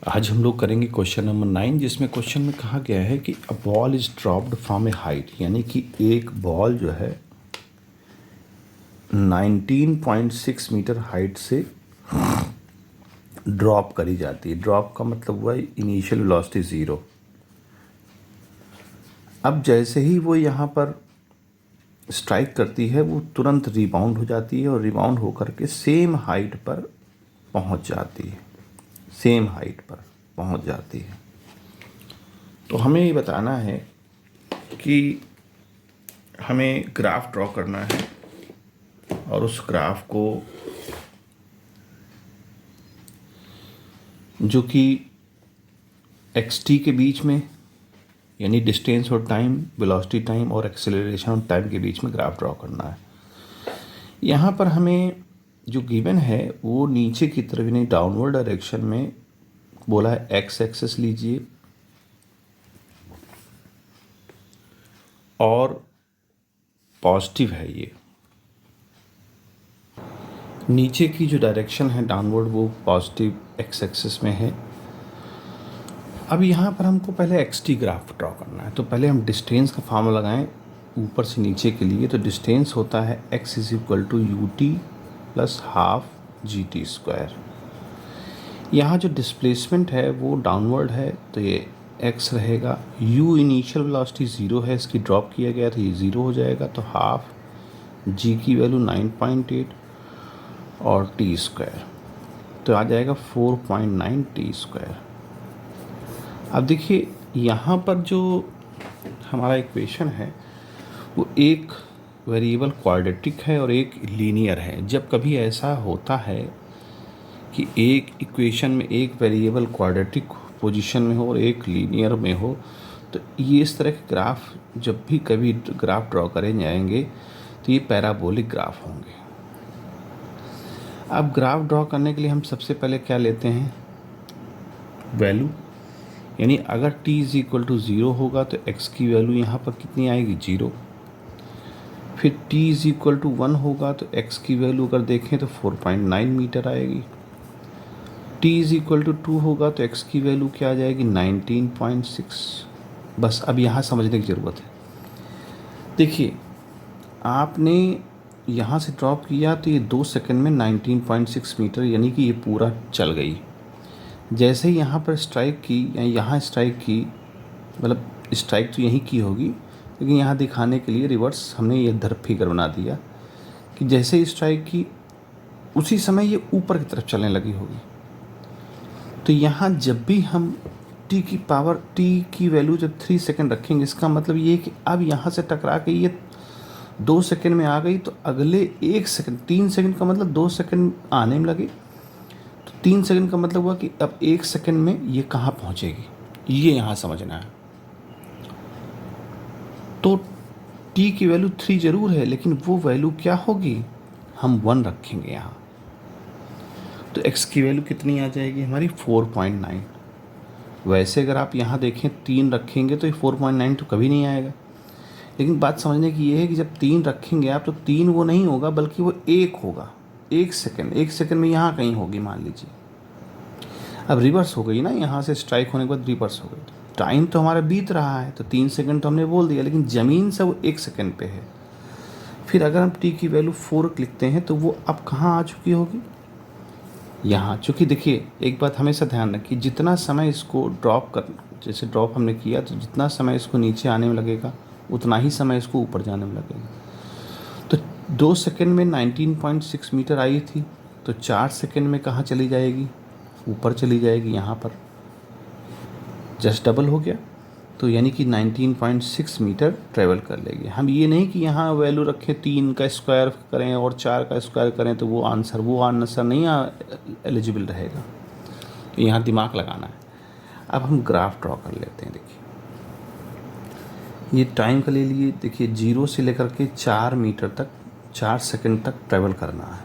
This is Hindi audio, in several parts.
आज हम लोग करेंगे क्वेश्चन नंबर 9, जिसमें क्वेश्चन में कहा गया है कि a ball is dropped from A height, यानी कि एक बॉल जो है 19.6 मीटर हाइट से ड्रॉप करी जाती है। ड्रॉप का मतलब हुआ इनिशियल वेलोसिटी 0। अब जैसे ही वो यहाँ पर स्ट्राइक करती है वो तुरंत रिबाउंड हो जाती है और रिबाउंड होकर के सेम हाइट पर पहुँच जाती है। सेम हाइट पर पहुँच जाती है। तो हमें ये बताना है कि हमें ग्राफ ड्रॉ करना है और उस ग्राफ को जो कि xt के बीच में, यानी डिस्टेंस और टाइम, वेलोसिटी टाइम और एक्सेलरेशन और टाइम के बीच में ग्राफ ड्रॉ करना है। यहाँ पर हमें जो गिवन है वो नीचे की तरफ यानी डाउनवर्ड डायरेक्शन में बोला है। एक्स एक्सेस लीजिए और पॉजिटिव है। ये नीचे की जो डायरेक्शन है डाउनवर्ड वो पॉजिटिव एक्स एक्सिस में है। अब यहाँ पर हमको पहले xt ग्राफ ड्रॉ करना है, तो पहले हम डिस्टेंस का फार्मूला लगाएं ऊपर से नीचे के लिए। तो डिस्टेंस होता है x is equal to u t plus half g t square. यहाँ जो डिस्प्लेसमेंट है वो डाउनवर्ड है तो ये x रहेगा। u इनिशियल वेलोसिटी 0 है, इसकी ड्रॉप किया गया तो ये 0 हो जाएगा। तो हाफ g की वैल्यू 9.8 और टी स्क्वायर तो आ जाएगा 4.9 टी स्क्वायर। अब देखिए यहाँ पर जो हमारा इक्वेशन है वो एक वेरिएबल क्वाड्रेटिक है और एक लीनियर है। जब कभी ऐसा होता है कि एक इक्वेशन में एक वेरिएबल क्वाड्रेटिक पोजीशन में हो और एक लीनियर में हो, तो ये इस तरह के ग्राफ जब भी कभी ग्राफ ड्रॉ करें जाएंगे तो ये पैराबोलिक ग्राफ होंगे। अब ग्राफ ड्रॉ करने के लिए हम सबसे पहले क्या लेते हैं, वैल्यू। यानी अगर t इज इक्वल टू 0 होगा तो x की वैल्यू यहाँ पर कितनी आएगी, 0। फिर t इज इक्वल टू 1 होगा तो x की वैल्यू अगर देखें तो 4.9 मीटर आएगी। t इज इक्वल टू 2 होगा तो x की वैल्यू क्या आ जाएगी, 19.6। बस अब यहाँ समझने की ज़रूरत है। देखिए आपने यहाँ से ड्रॉप किया तो ये 2 सेकंड में 19.6 मीटर यानी कि ये पूरा चल गई। जैसे ही यहाँ पर स्ट्राइक की या यहाँ स्ट्राइक की, मतलब स्ट्राइक तो यहीं की होगी लेकिन यहाँ दिखाने के लिए रिवर्स हमने ये इधर फिगर बना दिया कि जैसे ही स्ट्राइक की उसी समय ये ऊपर की तरफ चलने लगी होगी। तो यहाँ जब भी हम t की वैल्यू जब 3 सेकंड रखेंगे, इसका मतलब ये कि अब यहाँ से टकरा के ये 2 सेकंड में आ गई तो अगले 1 सेकंड, 3 सेकंड का मतलब 2 सेकंड आने में लगे, तो 3 सेकंड का मतलब हुआ कि अब 1 सेकंड में ये कहाँ पहुँचेगी, ये यहाँ समझना है। तो t की वैल्यू 3 ज़रूर है लेकिन वो वैल्यू क्या होगी, हम 1 रखेंगे यहाँ। तो x की वैल्यू कितनी आ जाएगी हमारी, 4.9। वैसे अगर आप यहाँ देखें 3 रखेंगे तो ये 4.9 तो कभी नहीं आएगा। लेकिन बात समझने की ये है कि जब 3 रखेंगे आप तो 3 वो नहीं होगा बल्कि वो 1 होगा। 1 सेकंड में यहाँ कहीं होगी मान लीजिए। अब रिवर्स हो गई ना, यहाँ से स्ट्राइक होने के बाद रिवर्स हो गई। टाइम तो हमारा बीत रहा है तो 3 सेकंड तो हमने बोल दिया, लेकिन ज़मीन से वो 1 सेकंड पे है। फिर अगर हम t की वैल्यू 4 लिखते हैं तो वो अब कहाँ आ चुकी होगी, यहाँ। चूँकि देखिए एक बात हमेशा ध्यान रखिए, जितना समय इसको जैसे ड्रॉप हमने किया तो जितना समय इसको नीचे आने में लगेगा उतना ही समय इसको ऊपर जाने में लगेगा। तो 2 सेकंड में 19.6 मीटर आई थी तो 4 सेकंड में कहाँ चली जाएगी, ऊपर चली जाएगी, यहाँ पर जस्ट डबल हो गया। तो यानी कि 19.6 मीटर ट्रेवल कर लेगी। हम ये नहीं कि यहाँ वैल्यू रखें 3 का स्क्वायर करें और 4 का स्क्वायर करें तो वो आंसर नहीं एलिजिबल रहेगा। तो यहाँ दिमाग लगाना है। अब हम ग्राफ ड्रॉ कर लेते हैं। देखिए ये टाइम का ले लिए, देखिए 0 से लेकर के 4 मीटर तक 4 सेकंड तक ट्रेवल करना है,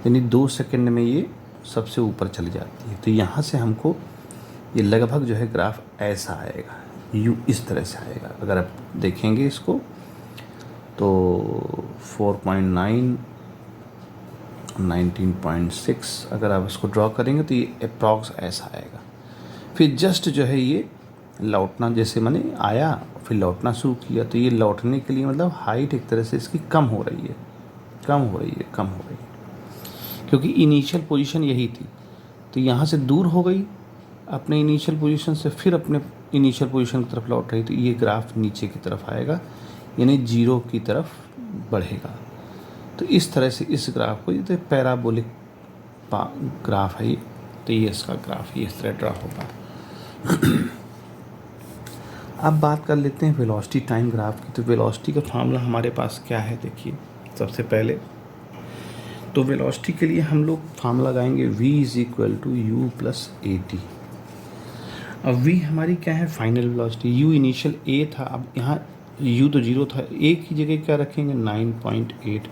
यानी 2 सेकंड में ये सबसे ऊपर चली जाती है। तो यहाँ से हमको ये लगभग जो है ग्राफ ऐसा आएगा, इस तरह से आएगा। अगर आप देखेंगे इसको तो 4.9, 19.6 अगर आप इसको ड्रॉ करेंगे तो ये अप्रॉक्स ऐसा आएगा। फिर जस्ट जो है ये लौटना, जैसे मैंने आया फिर लौटना शुरू किया, तो ये लौटने के लिए मतलब हाइट एक तरह से इसकी कम हो रही है, कम हो रही है, कम हो रही है, क्योंकि इनिशियल पोजीशन यही थी। तो यहाँ से दूर हो गई अपने इनिशियल पोजीशन से, फिर अपने इनिशियल पोजीशन की तरफ लौट रही, तो ये ग्राफ नीचे की तरफ आएगा, यानी जीरो की तरफ बढ़ेगा। तो इस तरह से इस ग्राफ को, ये तो पैराबोलिक ग्राफ है ये, तो ये इसका ग्राफ ये इस तरह ड्रा होगा। अब बात कर लेते हैं वेलोसिटी टाइम ग्राफ की। तो वेलोसिटी का फार्मूला हमारे पास क्या है, देखिए सबसे पहले तो वेलोसिटी के लिए हम लोग फार्मूला लगाएंगे v is equal to u plus a t. अब v हमारी क्या है, final velocity. u initial a था, अब यहाँ u तो 0 था, a की जगह क्या रखेंगे 9.8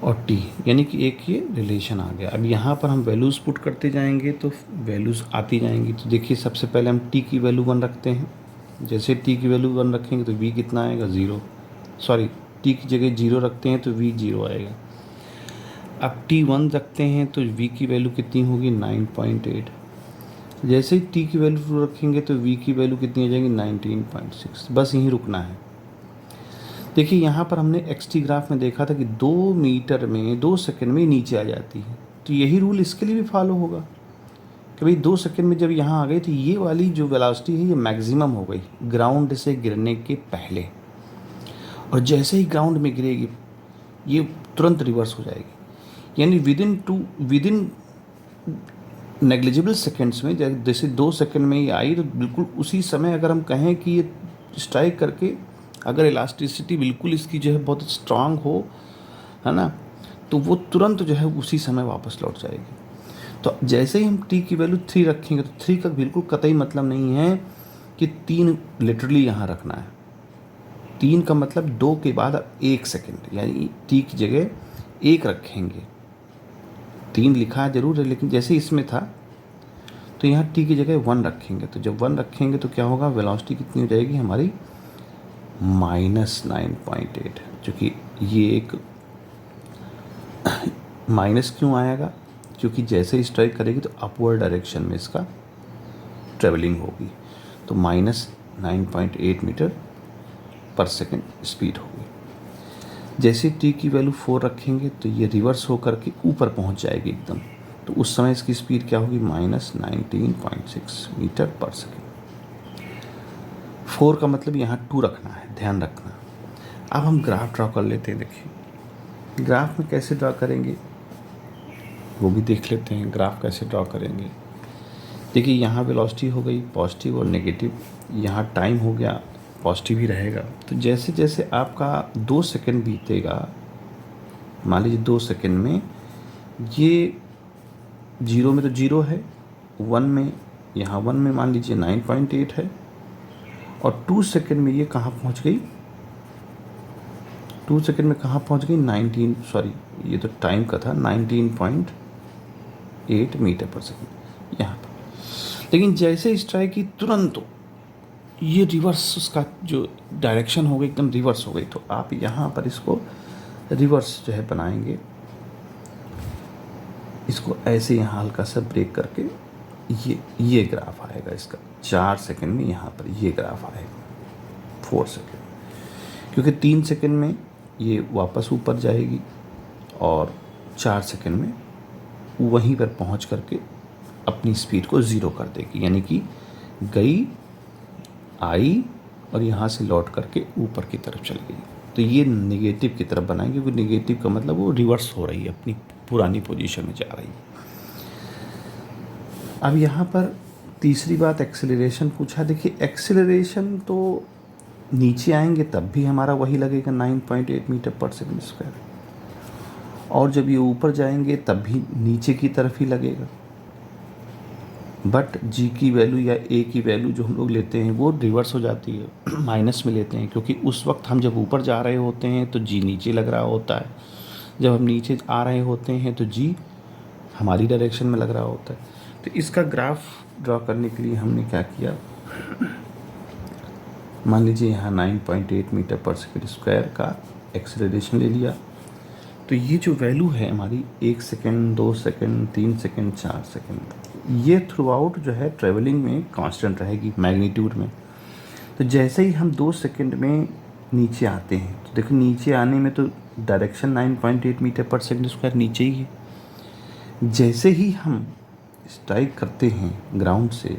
और t, यानी कि एक ये रिलेशन आ गया। अब यहाँ पर हम वैल्यूज़ पुट करते जाएंगे तो वैल्यूज़ आती जाएंगी। तो देखिए सबसे पहले हम t की वैल्यू 1 रखते हैं, जैसे t की वैल्यू 1 रखेंगे तो v कितना आएगा 0, सॉरी t की जगह 0 रखते हैं तो v 0 आएगा। अब t 1 रखते हैं तो v की वैल्यू कितनी होगी 9.8, जैसे ही t की वैल्यू 2 रखेंगे तो v की वैल्यू कितनी आ जाएगी 19.6। बस यहीं रुकना है। देखिए यहाँ पर हमने एक्स टी ग्राफ में देखा था कि 2 मीटर में 2 सेकंड में नीचे आ जाती है, तो यही रूल इसके लिए भी फॉलो होगा कि भाई 2 सेकंड में जब यहाँ आ गई तो ये वाली जो वेलोसिटी है ये मैक्सिमम हो गई ग्राउंड से गिरने के पहले, और जैसे ही ग्राउंड में गिरेगी ये तुरंत रिवर्स हो जाएगी, यानी विदिन नेग्लिजिबल सेकेंड्स में। जैसे 2 सेकंड में ये आई तो बिल्कुल उसी समय अगर हम कहें कि ये स्ट्राइक करके, अगर इलास्टिसिटी बिल्कुल इसकी जो है बहुत स्ट्रांग हो, है ना, तो वो तुरंत जो है उसी समय वापस लौट जाएगी। तो जैसे ही हम t की वैल्यू 3 रखेंगे तो 3 का बिल्कुल कतई मतलब नहीं है कि 3 लिटरली यहाँ रखना है। 3 का मतलब 2 के बाद अब 1 सेकेंड, यानी t की जगह 1 रखेंगे। 3 लिखा जरूर है लेकिन जैसे इसमें था तो यहाँ t की जगह 1 रखेंगे। तो जब 1 रखेंगे तो क्या होगा, वेलोसिटी कितनी हो जाएगी हमारी -9.8, क्योंकि ये एक माइनस क्यों आएगा, क्योंकि जैसे ही स्ट्राइक करेगी तो अपवर्ड डायरेक्शन में इसका ट्रेवलिंग होगी, तो -9.8 मीटर पर सेकेंड स्पीड होगी। जैसे t की वैल्यू 4 रखेंगे तो ये रिवर्स होकर के ऊपर पहुंच जाएगी एकदम, तो उस समय इसकी स्पीड क्या होगी -19.6 मीटर पर सेकेंड। 4 का मतलब यहाँ 2 रखना है, ध्यान रखना। अब हम ग्राफ ड्रॉ कर लेते हैं। देखिए ग्राफ में कैसे ड्रॉ करेंगे वो भी देख लेते हैं, ग्राफ कैसे ड्रॉ करेंगे। देखिए यहाँ वेलोसिटी हो गई पॉजिटिव और नेगेटिव, यहाँ टाइम हो गया पॉजिटिव ही रहेगा। तो जैसे जैसे आपका 2 सेकंड बीतेगा, मान लीजिए 2 सेकंड में ये 0 में तो 0 है, 1 में, यहाँ 1 में मान लीजिए 9.8 है, और 2 सेकंड में ये कहाँ पहुँच गई, 2 सेकंड में कहाँ पहुँच गई 19, सॉरी ये तो टाइम का था, 19.8 मीटर पर सेकंड यहाँ पर। लेकिन जैसे स्ट्राइक की तुरंत ये रिवर्स, उसका जो डायरेक्शन हो गई एकदम रिवर्स हो गई। तो आप यहाँ पर इसको रिवर्स जो है बनाएंगे, इसको ऐसे यहाँ हल्का सा ब्रेक करके ये ग्राफ आएगा इसका 4 सेकंड में, यहाँ पर ये ग्राफ आएगा 4 सेकंड, क्योंकि 3 सेकंड में ये वापस ऊपर जाएगी और 4 सेकंड में वहीं पर पहुंच करके अपनी स्पीड को 0 कर देगी, यानी कि गई, आई और यहाँ से लौट करके ऊपर की तरफ चली गई। तो ये नेगेटिव की तरफ बनाएंगे, क्योंकि नेगेटिव का मतलब वो रिवर्स हो रही है, अपनी पुरानी पोजीशन में जा रही है। अब यहाँ पर तीसरी बात एक्सेलरेशन पूछा। देखिए एक्सेलरेशन तो नीचे आएंगे तब भी हमारा वही लगेगा 9.8 मीटर पर सेकंड स्क्वायर, और जब ये ऊपर जाएंगे तब भी नीचे की तरफ ही लगेगा। बट g की वैल्यू या a की वैल्यू जो हम लोग लेते हैं वो रिवर्स हो जाती है, माइनस में लेते हैं, क्योंकि उस वक्त हम जब ऊपर जा रहे होते हैं तो g नीचे लग रहा होता है, जब हम नीचे आ रहे होते हैं तो g हमारी डायरेक्शन में लग रहा होता है। तो इसका ग्राफ ड्रॉ करने के लिए हमने क्या किया, मान लीजिए यहाँ 9.8 मीटर पर सेकंड स्क्वायर का एक्सेलरेशन ले लिया, तो ये जो वैल्यू है हमारी 1 सेकेंड, 2 सेकेंड, 3 सेकेंड, 4 सेकेंड, ये थ्रू आउट जो है ट्रेवलिंग में कांस्टेंट रहेगी मैग्नीट्यूड में। तो जैसे ही हम 2 सेकेंड में नीचे आते हैं तो देखो नीचे आने में तो डायरेक्शन 9.8 मीटर पर सेकेंड स्क्वायर नीचे ही है। जैसे ही हम स्ट्राइक करते हैं ग्राउंड से,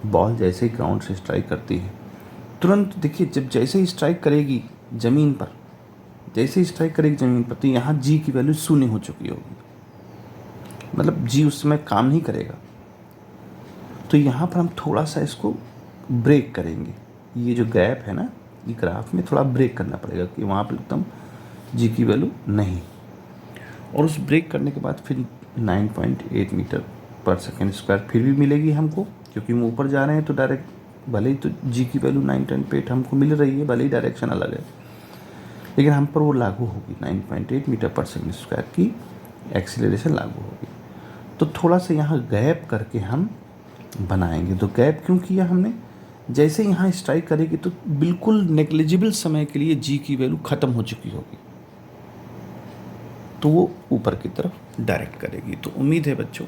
बॉल जैसे ही ग्राउंड से स्ट्राइक करती है, तुरंत देखिए जब जैसे ही स्ट्राइक करेगी ज़मीन पर, जैसे ही स्ट्राइक करेगी ज़मीन पर, तो यहाँ जी की वैल्यू शून्य हो चुकी होगी, मतलब जी उस समय काम नहीं करेगा। तो यहाँ पर हम थोड़ा सा इसको ब्रेक करेंगे, ये जो गैप है ना, ये ग्राफ में थोड़ा ब्रेक करना पड़ेगा कि वहाँ पर एकदम जी की वैल्यू नहीं। और उस ब्रेक करने के बाद फिर 9.8 मीटर पर सेकेंड स्क्वायर फिर भी मिलेगी हमको, क्योंकि हम ऊपर जा रहे हैं तो डायरेक्ट भले ही तो जी की वैल्यू 9.8 हमको मिल रही है, भले ही डायरेक्शन अलग है, लेकिन हम पर वो लागू होगी 9.8 मीटर पर सेकेंड स्क्वायर की एक्सीलरेशन लागू होगी। तो थोड़ा सा यहाँ गैप करके हम बनाएंगे। तो गैप क्यों किया हमने? जैसे यहाँ स्ट्राइक करेगी तो बिल्कुल नेग्लिजिबल समय के लिए जी की वैल्यू ख़त्म हो चुकी होगी, तो वो ऊपर की तरफ डायरेक्ट करेगी। तो उम्मीद है बच्चों